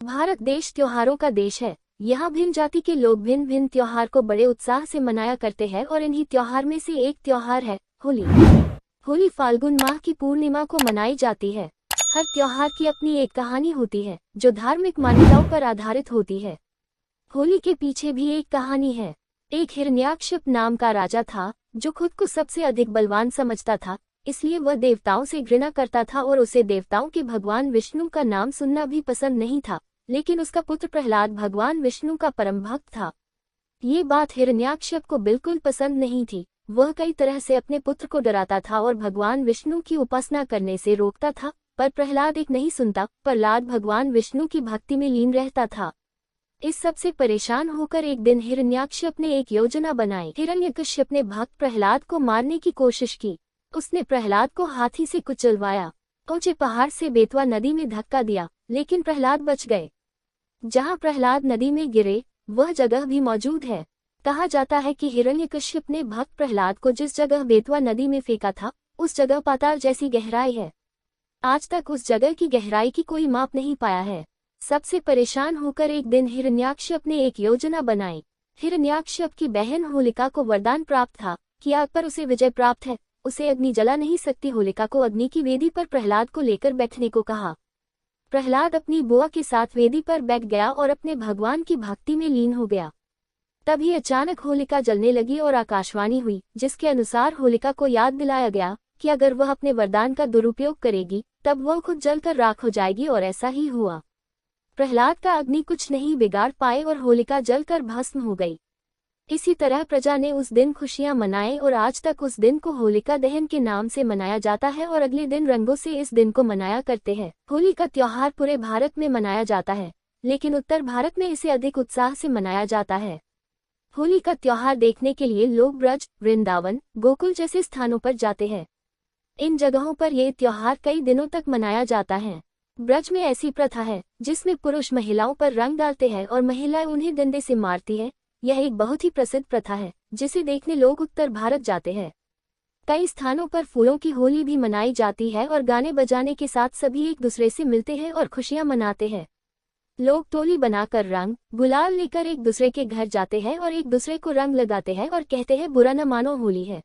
भारत देश त्योहारों का देश है। यहाँ भिन्न जाति के लोग भिन्न भिन्न त्योहार को बड़े उत्साह से मनाया करते हैं और इन्हीं त्योहार में से एक त्योहार है होली। होली फाल्गुन माह की पूर्णिमा को मनाई जाती है। हर त्योहार की अपनी एक कहानी होती है जो धार्मिक मान्यताओं पर आधारित होती है। होली के पीछे भी एक कहानी है। एक हिरण्याकश्यप नाम का राजा था जो खुद को सबसे अधिक बलवान समझता था, इसलिए वह देवताओं से घृणा करता था और उसे देवताओं के भगवान विष्णु का नाम सुनना भी पसंद नहीं था। लेकिन उसका पुत्र प्रहलाद भगवान विष्णु का परम भक्त था। ये बात हिरण्याकश्यप को बिल्कुल पसंद नहीं थी। वह कई तरह से अपने पुत्र को डराता था और भगवान विष्णु की उपासना करने से रोकता था, पर प्रहलाद एक नहीं सुनता। प्रहलाद भगवान विष्णु की भक्ति में लीन रहता था। इस सब से परेशान होकर एक दिन हिरण्याकश्यप ने एक योजना बनाई। हिरण्यकश्यप ने भक्त प्रहलाद को मारने की कोशिश की। उसने प्रहलाद को हाथी से कुचलवाया, ऊंचे पहाड़ से बेतवा नदी में धक्का दिया, लेकिन प्रहलाद बच गए। जहां प्रहलाद नदी में गिरे वह जगह भी मौजूद है। कहा जाता है कि हिरण्यकश्यप ने भक्त प्रहलाद को जिस जगह बेतवा नदी में फेंका था उस जगह पाताल जैसी गहराई है। आज तक उस जगह की गहराई की कोई माप नहीं पाया है। सबसे परेशान होकर एक दिन हिरण्याकश्यप ने एक योजना बनाई। हिरण्याकश्यप की बहन होलिका को वरदान प्राप्त था कि आग पर उसे विजय प्राप्त है, उसे अग्नि जला नहीं सकती। होलिका को अग्नि की वेदी पर प्रहलाद को लेकर बैठने को कहा। प्रहलाद अपनी बुआ के साथ वेदी पर बैठ गया और अपने भगवान की भक्ति में लीन हो गया। तभी अचानक होलिका जलने लगी और आकाशवाणी हुई, जिसके अनुसार होलिका को याद दिलाया गया कि अगर वह अपने वरदान का दुरुपयोग करेगी तब वह खुद जलकर राख हो जाएगी, और ऐसा ही हुआ। प्रहलाद का अग्नि कुछ नहीं बिगाड़ पाए और होलिका जलकर भस्म हो गई। इसी तरह प्रजा ने उस दिन खुशियां मनाई और आज तक उस दिन को होलिका दहन के नाम से मनाया जाता है और अगले दिन रंगों से इस दिन को मनाया करते हैं। होली का त्योहार पूरे भारत में मनाया जाता है, लेकिन उत्तर भारत में इसे अधिक उत्साह से मनाया जाता है। होली का त्योहार देखने के लिए लोग ब्रज, वृंदावन, गोकुल जैसे स्थानों पर जाते हैं। इन जगहों पर यह त्योहार कई दिनों तक मनाया जाता है। ब्रज में ऐसी प्रथा है जिसमें पुरुष महिलाओं पर रंग डालते हैं और महिलाएं उन्हें डंडे से मारती है। यह एक बहुत ही प्रसिद्ध प्रथा है जिसे देखने लोग उत्तर भारत जाते हैं। कई स्थानों पर फूलों की होली भी मनाई जाती है और गाने बजाने के साथ सभी एक दूसरे से मिलते हैं और खुशियां मनाते हैं। लोग टोली बनाकर रंग गुलाल लेकर एक दूसरे के घर जाते हैं और एक दूसरे को रंग लगाते हैं और कहते हैं बुरा न मानो होली है।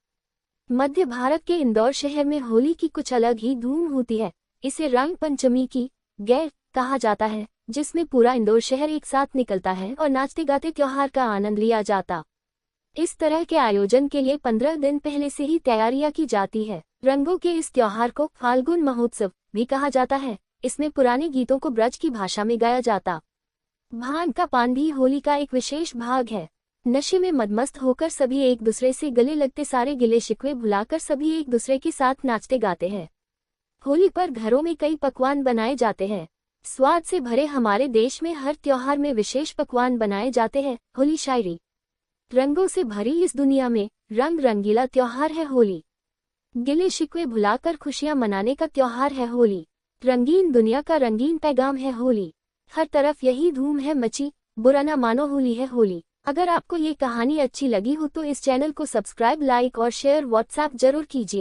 मध्य भारत के इंदौर शहर में होली की कुछ अलग ही धूम होती है। इसे रंग पंचमी की गैर कहा जाता है, जिसमें पूरा इंदौर शहर एक साथ निकलता है और नाचते गाते त्योहार का आनंद लिया जाता। इस तरह के आयोजन के लिए 15 दिन पहले से ही तैयारियां की जाती है। रंगों के इस त्योहार को फाल्गुन महोत्सव भी कहा जाता है। इसमें पुराने गीतों को ब्रज की भाषा में गाया जाता। भांग का पान भी होली का एक विशेष भाग है। नशे में मदमस्त होकर सभी एक दूसरे से गले लगते, सारे गिले शिकवे भुलाकर सभी एक दूसरे के साथ नाचते गाते हैं। होली पर घरों में कई पकवान बनाए जाते हैं। स्वाद से भरे हमारे देश में हर त्योहार में विशेष पकवान बनाए जाते हैं। होली शायरी। रंगों से भरी इस दुनिया में रंग रंगीला त्योहार है होली। गिले शिकवे भुलाकर खुशियां मनाने का त्योहार है होली। रंगीन दुनिया का रंगीन पैगाम है होली। हर तरफ यही धूम है मची, बुरा ना मानो होली है होली। अगर आपको ये कहानी अच्छी लगी हो तो इस चैनल को सब्सक्राइब, लाइक और शेयर व्हाट्सएप जरूर कीजिए।